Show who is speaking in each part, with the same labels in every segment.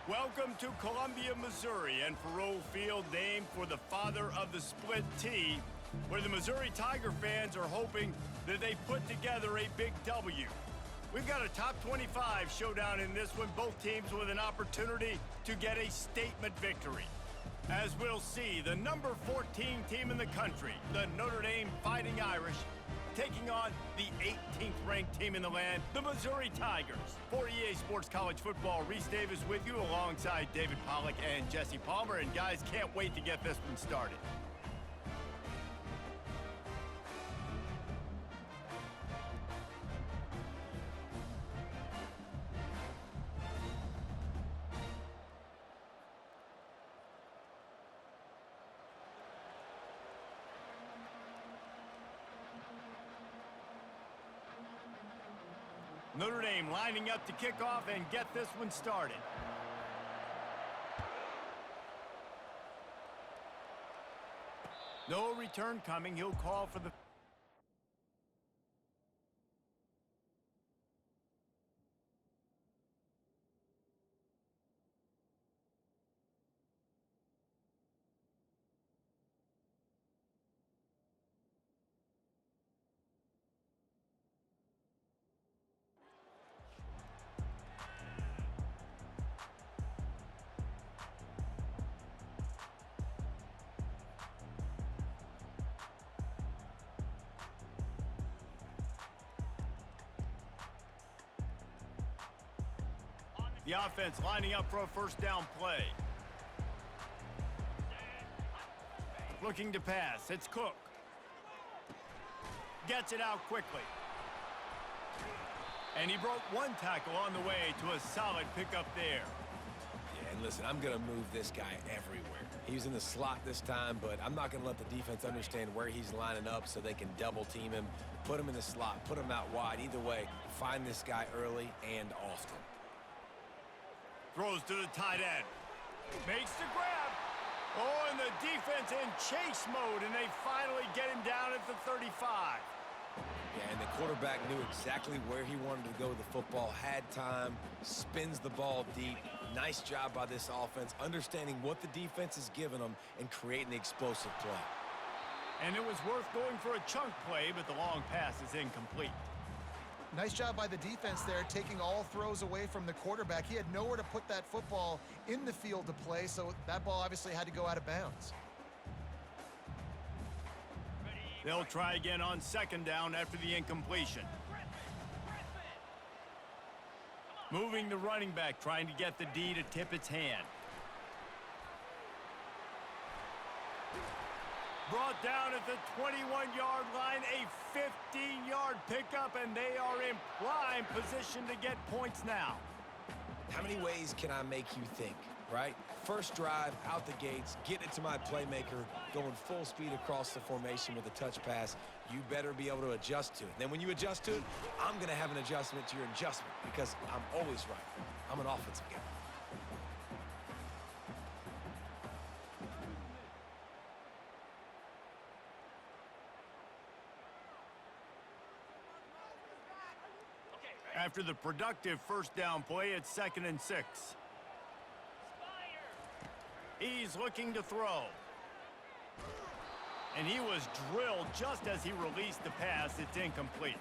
Speaker 1: Welcome to Columbia, Missouri, and Faurot Field, named for the father of the split T, where the Missouri Tiger fans are hoping that they put together a big W. We've got a top 25 showdown in this one, both teams with an opportunity to get a statement victory. As we'll see, the number 14 team in the country, the Notre Dame Fighting Irish, taking on the 18th ranked team in the land, the Missouri Tigers. For EA Sports College Football, Reese Davis with you alongside David Pollack and Jesse Palmer. And guys, can't wait to get this one started. Notre Dame lining up to kick off and get this one started. No return coming. He'll call for the... The offense lining up for a first down play. Looking to pass. It's Cook. Gets it out quickly. And he broke one tackle on the way to a solid pickup there.
Speaker 2: Yeah, and listen, I'm going to move this guy everywhere. He's in the slot this time, but I'm not going to let the defense understand where he's lining up so they can double team him, put him in the slot, put him out wide. Either way, find this guy early and often.
Speaker 1: Throws to the tight end. Makes the grab. Oh, and the defense in chase mode, and they finally get him down at the 35.
Speaker 2: Yeah, and the quarterback knew exactly where he wanted to go with the football, had time, spins the ball deep. Nice job by this offense, understanding what the defense is giving them and creating the explosive play.
Speaker 1: And it was worth going for a chunk play, but the long pass is incomplete.
Speaker 3: Nice job by the defense there, taking all throws away from the quarterback. He had nowhere to put that football in the field to play, so that ball obviously had to go out of bounds.
Speaker 1: They'll try again on second down after the incompletion. Moving the running back, trying to get the D to tip its hand. Brought down at the 21-yard line, a 15-yard pickup, and they are in prime position to get points now.
Speaker 2: How many ways can I make you think, right? First drive, out the gates, get it to my playmaker, going full speed across the formation with a touch pass. You better be able to adjust to it. Then when you adjust to it, I'm going to have an adjustment to your adjustment because I'm always right. I'm an offensive guy.
Speaker 1: After the productive first down play, it's 2nd and 6. He's looking to throw. And he was drilled just as he released the pass. It's incomplete.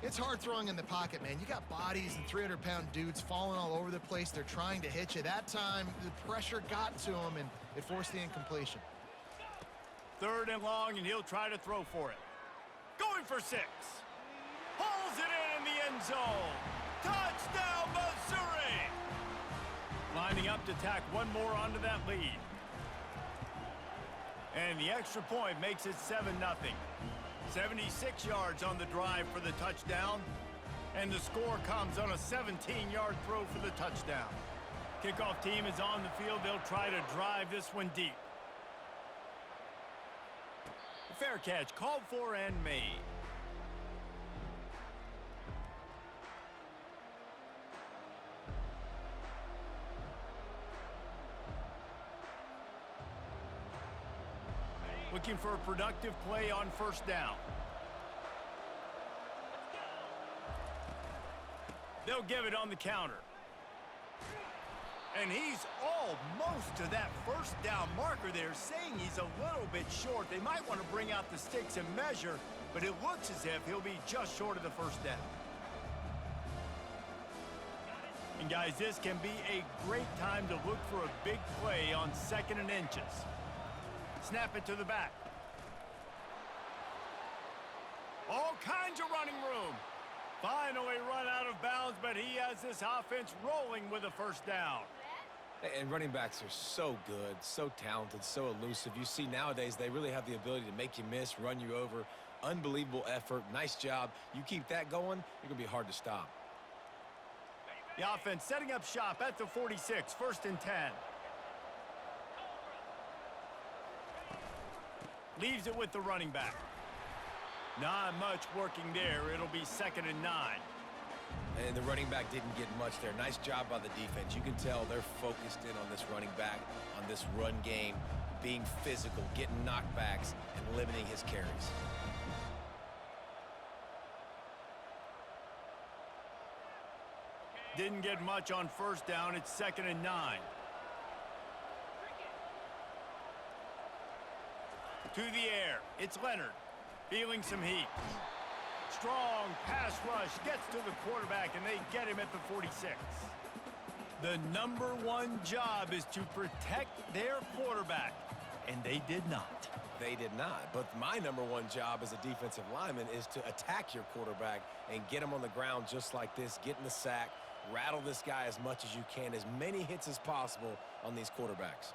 Speaker 3: It's hard throwing in the pocket, man. You got bodies and 300-pound dudes falling all over the place. They're trying to hit you. That time, the pressure got to him, and it forced the incompletion.
Speaker 1: 3rd and long, and he'll try to throw for it. Going for 6. Pulls it in the end zone. Touchdown, Missouri! Lining up to tack one more onto that lead. And the extra point makes it 7-0. 76 yards on the drive for the touchdown. And the score comes on a 17-yard throw for the touchdown. Kickoff team is on the field. They'll try to drive this one deep. Fair catch called for and made. Looking for a productive play on first down. They'll give it on the counter. And he's almost to that first down marker there, saying he's a little bit short. They might want to bring out the sticks and measure, but it looks as if he'll be just short of the first down. And guys, this can be a great time to look for a big play on 2nd and inches. Snap it to the back. All kinds of running room. Finally run out of bounds, but he has this offense rolling with a first down.
Speaker 2: And running backs are so good, so talented, so elusive. You see nowadays they really have the ability to make you miss, run you over. Unbelievable effort. Nice job. You keep that going, you're going to be hard to stop.
Speaker 1: The offense setting up shop at the 46, 1st and 10. Leaves it with the running back. Not much working there. It'll be 2nd and 9.
Speaker 2: And the running back didn't get much there. Nice job by the defense. You can tell they're focused in on this running back, on this run game, being physical, getting knockbacks, and limiting his carries.
Speaker 1: Didn't get much on 1st down. It's 2nd and 9. To the air. It's Leonard. Feeling some heat. Strong pass rush. Gets to the quarterback, and they get him at the 46. The #1 job is to protect their quarterback, and they did not.
Speaker 2: They did not. But my #1 job as a defensive lineman is to attack your quarterback and get him on the ground just like this, get in the sack, rattle this guy as much as you can, as many hits as possible on these quarterbacks.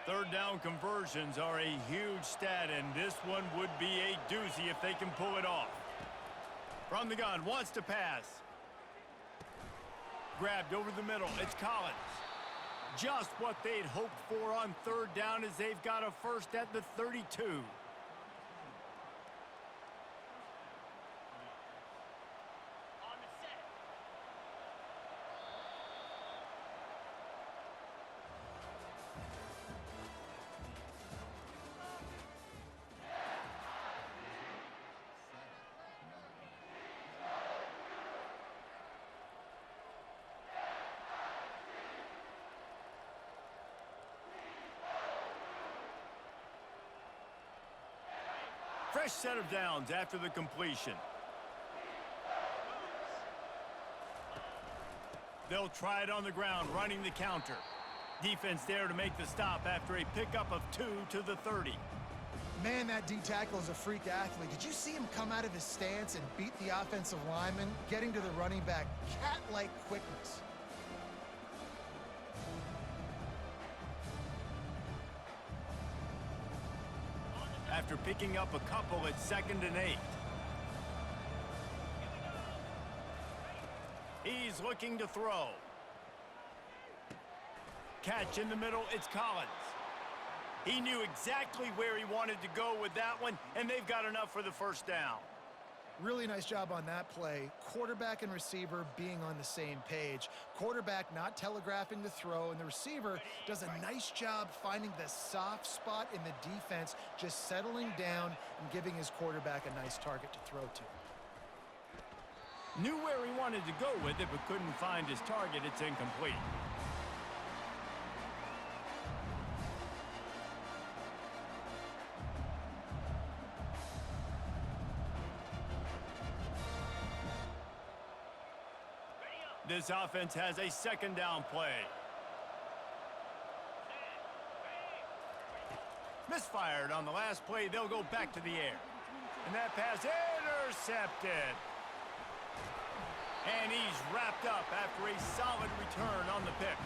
Speaker 1: 3rd down conversions are a huge stat, and this one would be a doozy if they can pull it off. From the gun, wants to pass. Grabbed over the middle. It's Collins. Just what they'd hoped for on 3rd down as they've got a first at the 32. Fresh set of downs after the completion. They'll try it on the ground, running the counter. Defense there to make the stop after a pickup of 2 to the 30.
Speaker 3: Man, that D-tackle is a freak athlete. Did you see him come out of his stance and beat the offensive lineman, getting to the running back? Cat-like quickness.
Speaker 1: After picking up a couple at 2nd and 8. He's looking to throw. Catch in the middle, it's Collins. He knew exactly where he wanted to go with that one, and they've got enough for the first down.
Speaker 3: Really nice job on that play. Quarterback and receiver being on the same page. Quarterback not telegraphing the throw, and the receiver does a nice job finding the soft spot in the defense, just settling down and giving his quarterback a nice target to throw to.
Speaker 1: Knew where he wanted to go with it, but couldn't find his target. It's incomplete. This offense has a 2nd down play. Misfired on the last play. They'll go back to the air. And that pass intercepted. And he's wrapped up after a solid return on the pick.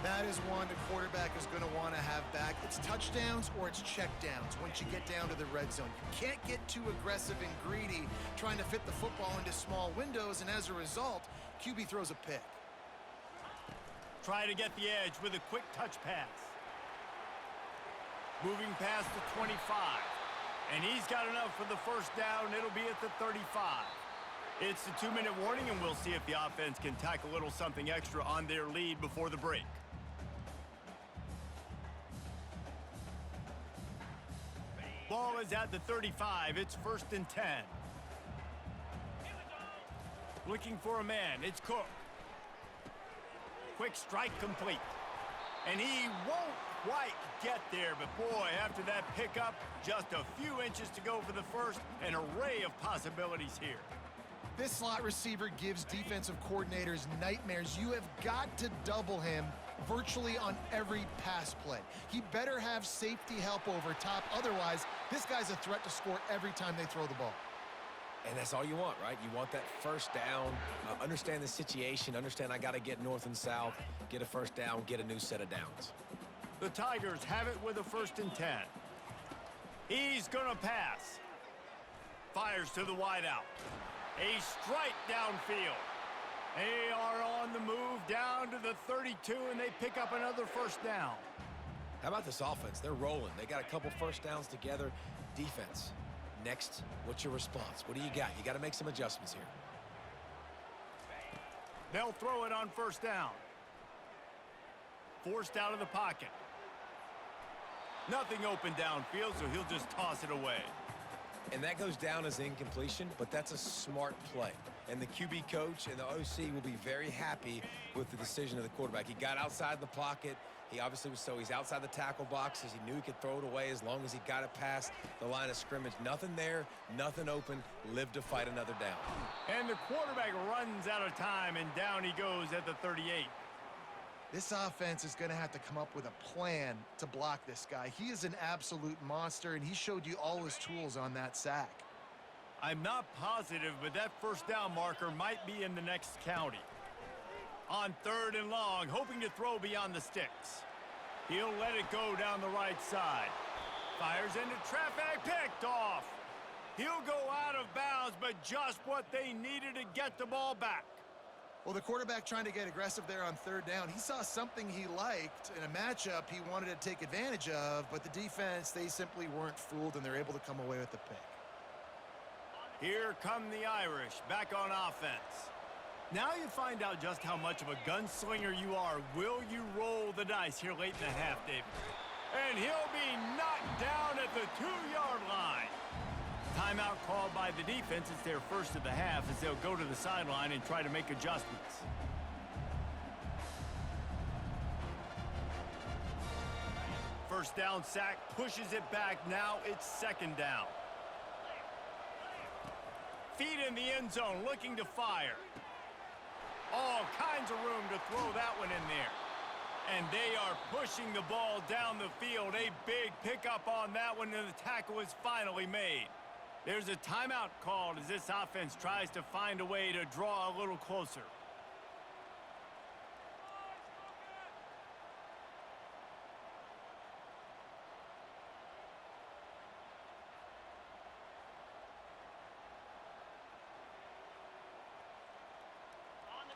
Speaker 3: That is one the quarterback is going to want to have back. It's touchdowns or it's checkdowns once you get down to the red zone. You can't get too aggressive and greedy trying to fit the football into small windows, and as a result, QB throws a pick.
Speaker 1: Try to get the edge with a quick touch pass. Moving past the 25. And he's got enough for the first down. It'll be at the 35. It's the 2-minute warning, and we'll see if the offense can tack a little something extra on their lead before the break. Ball is at the 35. It's 1st and 10. Looking for a man. It's Cook. Quick strike complete. And he won't quite get there, but boy, after that pickup, just a few inches to go for the first, an array of possibilities here.
Speaker 3: This slot receiver gives defensive coordinators nightmares. You have got to double him virtually on every pass play. He better have safety help over top. Otherwise, this guy's a threat to score every time they throw the ball.
Speaker 2: And that's all you want, right? You want that first down, understand the situation, understand I got to get north and south, get a first down, get a new set of downs.
Speaker 1: The Tigers have it with a 1st and 10. He's going to pass. Fires to the wideout. A strike downfield. They are on the move down to the 32, and they pick up another first down.
Speaker 2: How about this offense? They're rolling. They got a couple first downs together. Defense. Next, what's your response? What do you got? You got to make some adjustments here.
Speaker 1: They'll throw it on first down. Forced out of the pocket. Nothing open downfield, so he'll just toss it away.
Speaker 2: And that goes down as incompletion, but that's a smart play. And the QB coach and the OC will be very happy with the decision of the quarterback. He got outside the pocket. He obviously was he's outside the tackle boxes. He knew he could throw it away as long as he got it past the line of scrimmage. Nothing there, nothing open. Live to fight another down.
Speaker 1: And the quarterback runs out of time, and down he goes at the 38.
Speaker 3: This offense is going to have to come up with a plan to block this guy. He is an absolute monster, and he showed you all his tools on that sack.
Speaker 1: I'm not positive, but that first down marker might be in the next county. On 3rd and long, hoping to throw beyond the sticks. He'll let it go down the right side. Fires into traffic, picked off. He'll go out of bounds, but just what they needed to get the ball back.
Speaker 3: Well, the quarterback trying to get aggressive there on 3rd down. He saw something he liked in a matchup he wanted to take advantage of, but the defense, they simply weren't fooled, and they're able to come away with the pick.
Speaker 1: Here come the Irish, back on offense. Now you find out just how much of a gunslinger you are. Will you roll the dice here late in the half, David? And he'll be knocked down at the 2-yard line. Timeout called by the defense. It's their first of the half as they'll go to the sideline and try to make adjustments. First down sack, pushes it back. Now it's 2nd down. Feet in the end zone, looking to fire. All kinds of room to throw that one in there. And they are pushing the ball down the field. A big pickup on that one, and the tackle is finally made. There's a timeout called as this offense tries to find a way to draw a little closer.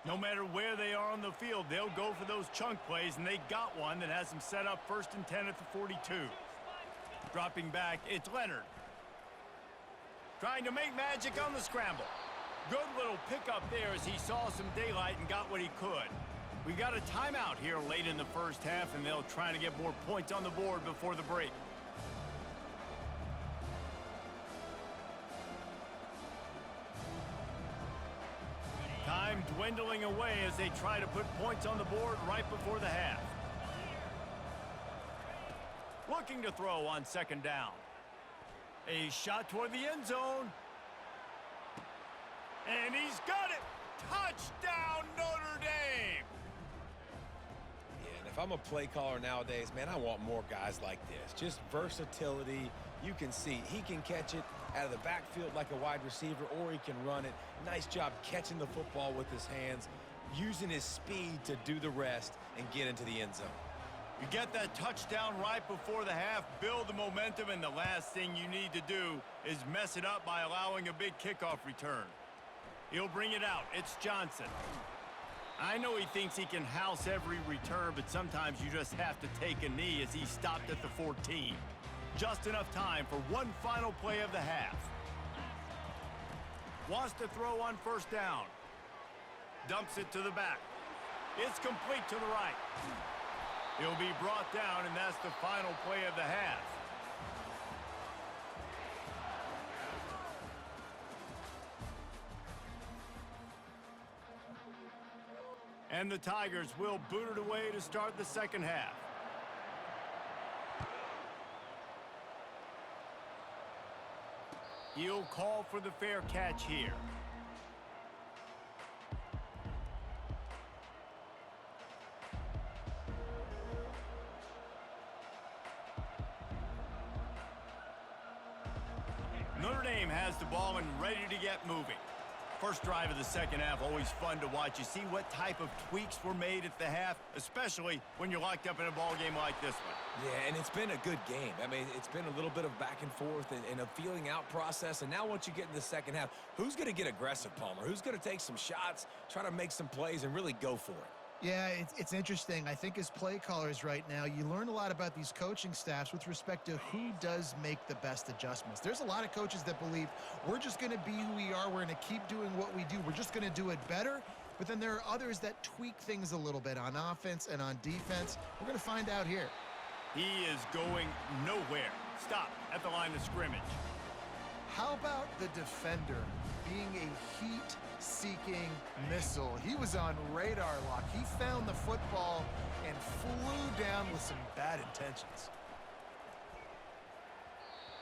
Speaker 1: No matter where they are on the field, they'll go for those chunk plays, and they got one that has them set up 1st and 10 at the 42. Dropping back, it's Leonard. Trying to make magic on the scramble. Good little pickup there as he saw some daylight and got what he could. We got a timeout here late in the first half, and they'll try to get more points on the board before the break. Time dwindling away as they try to put points on the board right before the half. Looking to throw on 2nd down. A shot toward the end zone. And he's got it! Touchdown, Notre Dame!
Speaker 2: Yeah, and if I'm a play caller nowadays, man, I want more guys like this. Just versatility. You can see he can catch it out of the backfield like a wide receiver, or he can run it. Nice job catching the football with his hands, using his speed to do the rest and get into the end zone.
Speaker 1: You get that touchdown right before the half, build the momentum, and the last thing you need to do is mess it up by allowing a big kickoff return. He'll bring it out. It's Johnson. I know he thinks he can house every return, but sometimes you just have to take a knee as he stopped at the 14. Just enough time for one final play of the half. Wants to throw on 1st down. Dumps it to the back. It's complete to the right. He'll be brought down, and that's the final play of the half. And the Tigers will boot it away to start the second half. He'll call for the fair catch here. Notre Dame has the ball and ready to get moving. First drive of the second half, always fun to watch. You see what type of tweaks were made at the half, especially when you're locked up in a ball game like this one.
Speaker 2: Yeah, and it's been a good game. I mean, it's been a little bit of back and forth and a feeling out process. And now once you get in the second half, who's going to get aggressive, Palmer? Who's going to take some shots, try to make some plays, and really go for it?
Speaker 3: Yeah, it's interesting. I think as play callers right now, you learn a lot about these coaching staffs with respect to who does make the best adjustments. There's a lot of coaches that believe we're just going to be who we are. We're going to keep doing what we do. We're just going to do it better. But then there are others that tweak things a little bit on offense and on defense. We're going to find out here.
Speaker 1: He is going nowhere. Stop at the line of scrimmage.
Speaker 3: How about the defender being a heat-seeking missile? He was on radar lock. He found the football and flew down with some bad intentions.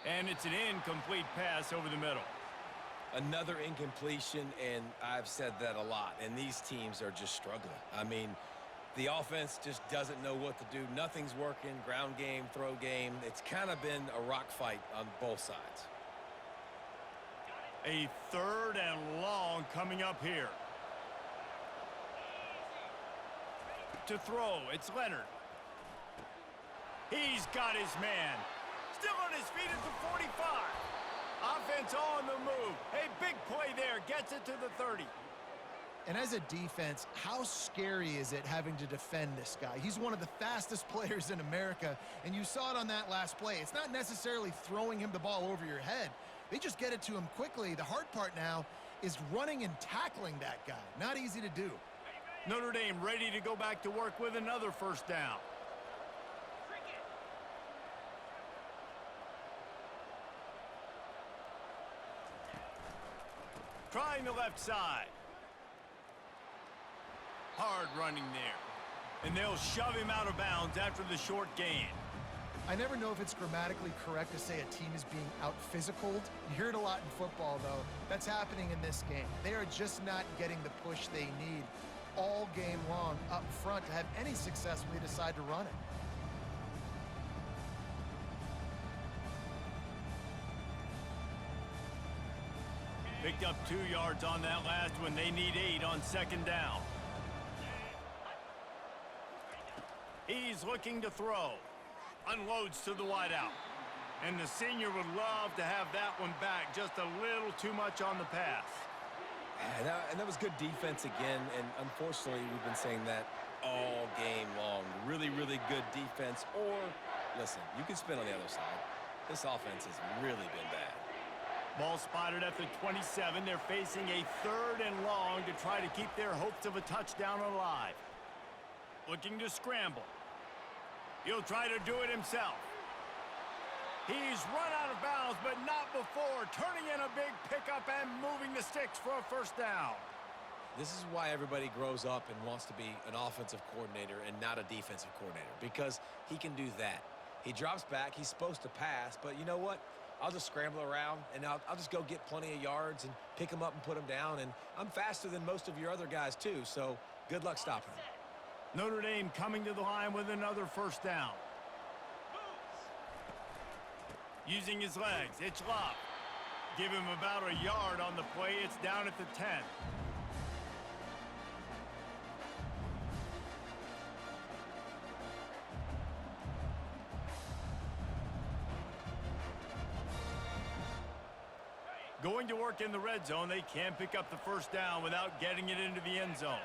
Speaker 1: And it's an incomplete pass over the middle.
Speaker 2: Another incompletion, and I've said that a lot, and these teams are just struggling. I mean, the offense just doesn't know what to do. Nothing's working. Ground game, throw game. It's kind of been a rock fight on both sides.
Speaker 1: A third and long coming up here. To throw, it's Leonard. He's got his man. Still on his feet at the 45. Offense on the move. A big play there. Gets it to the 30.
Speaker 3: And as a defense, how scary is it having to defend this guy? He's one of the fastest players in America, and you saw it on that last play. It's not necessarily throwing him the ball over your head. They just get it to him quickly. The hard part now is running and tackling that guy. Not easy to do.
Speaker 1: Notre Dame ready to go back to work with another first down. Trying the left side. Hard running there. And they'll shove him out of bounds after the short gain.
Speaker 3: I never know if it's grammatically correct to say a team is being out-physicaled. You hear it a lot in football, though. That's happening in this game. They are just not getting the push they need all game long up front to have any success when they decide to run it.
Speaker 1: Picked up 2 yards on that last one. They need 8 on second down. He's looking to throw. Unloads to the wideout. And the senior would love to have that one back. Just a little too much on the pass.
Speaker 2: And that was good defense again, and unfortunately we've been saying that all game long. Really, really good defense. Or, listen, you can spin on the other side. This offense has really been bad.
Speaker 1: Ball spotted at the 27. They're facing a third and long to try to keep their hopes of a touchdown alive. Looking to scramble. He'll try to do it himself. He's run out of bounds, but not before. Turning in a big pickup and moving the sticks for a first down.
Speaker 2: This is why everybody grows up and wants to be an offensive coordinator and not a defensive coordinator, because he can do that. He drops back. He's supposed to pass, but you know what? I'll just scramble around, and I'll just go get plenty of yards and pick them up and put them down, and I'm faster than most of your other guys, too, so good luck stopping him.
Speaker 1: Notre Dame coming to the line with another first down. Using his legs, it's Love. Give him about a yard on the play. It's down at the 10. Going to work in the red zone. They can't pick up the first down without getting it into the end zone.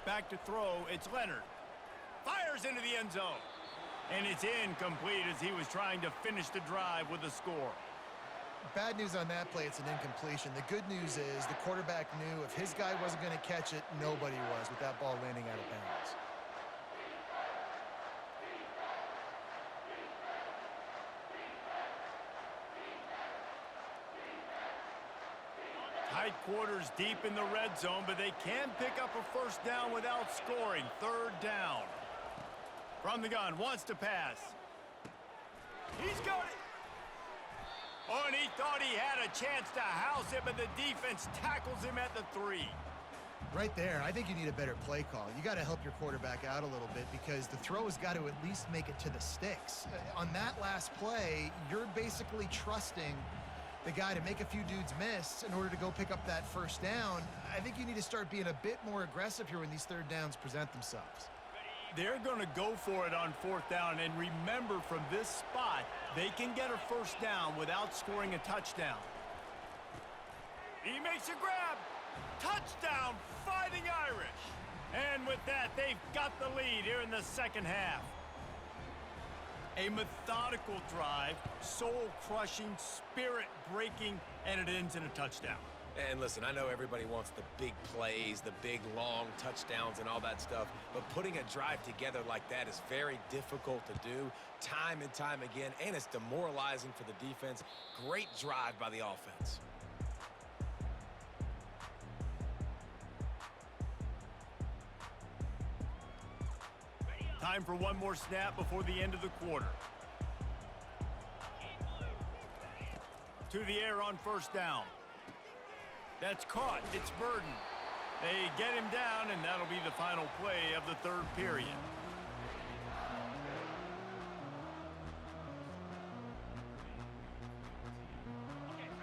Speaker 1: Back to throw, it's Leonard. Fires into the end zone. And it's incomplete as he was trying to finish the drive with a score.
Speaker 3: Bad news on that play, it's an incompletion. The good news is the quarterback knew if his guy wasn't going to catch it, nobody was with that ball landing out of bounds.
Speaker 1: Tight quarter's deep in the red zone, but they can pick up a first down without scoring. Third down. From the gun, wants to pass. He's got it. Oh, and he thought he had a chance to house it, but the defense tackles him at the 3.
Speaker 3: Right there, I think you need a better play call. You got to help your quarterback out a little bit because the throw has got to at least make it to the sticks. On that last play, you're basically trusting the guy to make a few dudes miss in order to go pick up that first down. I think you need to start being a bit more aggressive here when these third downs present themselves.
Speaker 1: They're going to go for it on fourth down, and remember, from this spot, they can get a first down without scoring a touchdown. He makes a grab. Touchdown, Fighting Irish. And with that, they've got the lead here in the second half. A methodical drive, soul-crushing, spirit-breaking, and it ends in a touchdown.
Speaker 2: And listen, I know everybody wants the big plays, the big, long touchdowns and all that stuff, but putting a drive together like that is very difficult to do time and time again, and it's demoralizing for the defense. Great drive by the offense.
Speaker 1: Time for one more snap before the end of the quarter. To the air on first down. That's caught. It's Burden. They get him down, and that'll be the final play of the third period.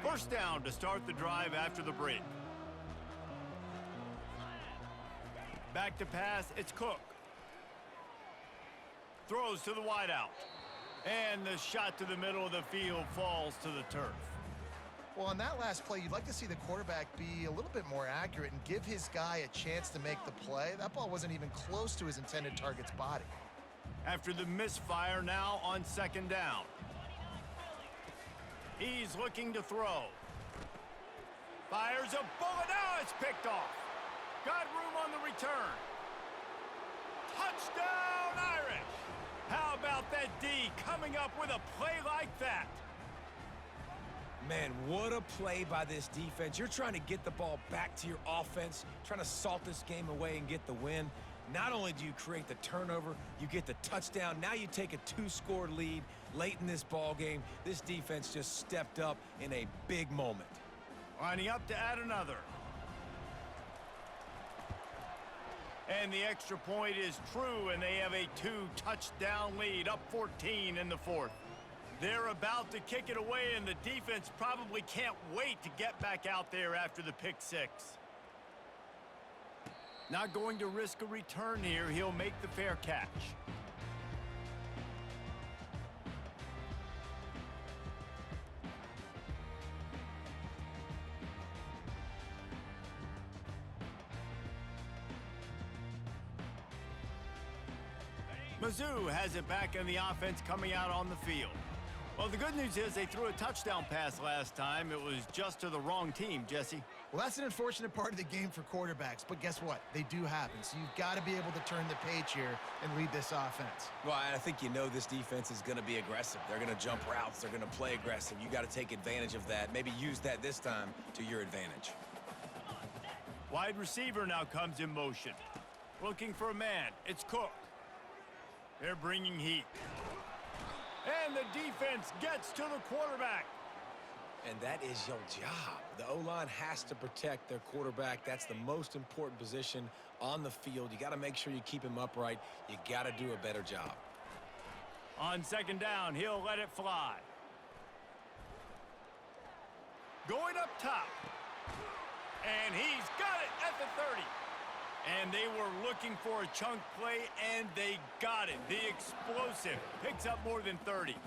Speaker 1: First down to start the drive after the break. Back to pass. It's Cook. Throws to the wideout. And the shot to the middle of the field falls to the turf.
Speaker 3: Well, on that last play, you'd like to see the quarterback be a little bit more accurate and give his guy a chance to make the play. That ball wasn't even close to his intended target's body.
Speaker 1: After the misfire, now on second down. He's looking to throw. Fires a bullet. Now it's picked off. Got room on the return. Touchdown, Irish. How about that D coming up with a play like that?
Speaker 2: Man, what a play by this defense. You're trying to get the ball back to your offense, trying to salt this game away and get the win. Not only do you create the turnover, you get the touchdown. Now you take a 2-score lead late in this ball game. This defense just stepped up in a big moment.
Speaker 1: Lining up to add another. And the extra point is true, and they have a 2-touchdown lead, up 14 in the fourth. They're about to kick it away, and the defense probably can't wait to get back out there after the pick six. Not going to risk a return here. He'll make the fair catch. Mizzou has it back in the offense coming out on the field. Well, the good news is they threw a touchdown pass last time. It was just to the wrong team, Jesse.
Speaker 3: Well, that's an unfortunate part of the game for quarterbacks, but guess what? They do happen, so you've got to be able to turn the page here and lead this offense.
Speaker 2: Well, I think you know this defense is going to be aggressive. They're going to jump routes. They're going to play aggressive. You got to take advantage of that. Maybe use that this time to your advantage.
Speaker 1: Wide receiver now comes in motion. Looking for a man. It's Cook. They're bringing heat. And the defense gets to the quarterback.
Speaker 2: And that is your job. The O-line has to protect their quarterback. That's the most important position on the field. You got to make sure you keep him upright. You got to do a better job.
Speaker 1: On second down, he'll let it fly. Going up top. And he's got it at the 30. And they were looking for a chunk play, and they got it. The explosive picks up more than 30.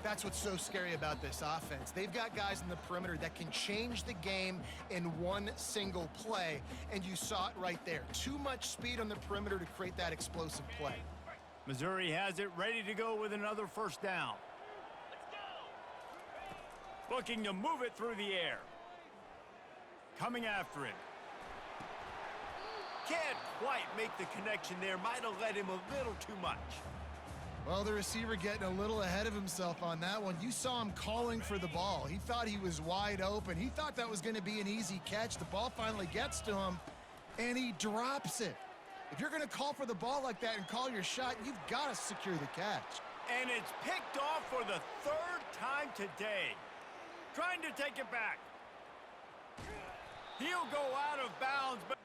Speaker 3: That's what's so scary about this offense. They've got guys in the perimeter that can change the game in one single play, and you saw it right there. Too much speed on the perimeter to create that explosive play.
Speaker 1: Missouri has it ready to go with another first down. Looking to move it through the air. Coming after him. Can't quite make the connection there. Might have led him a little too much.
Speaker 3: Well, the receiver getting a little ahead of himself on that one. You saw him calling for the ball. He thought he was wide open. He thought that was going to be an easy catch. The ball finally gets to him, and he drops it. If you're going to call for the ball like that and call your shot, you've got to secure the catch.
Speaker 1: And it's picked off for the third time today. Trying to take it back. He'll go out of bounds, but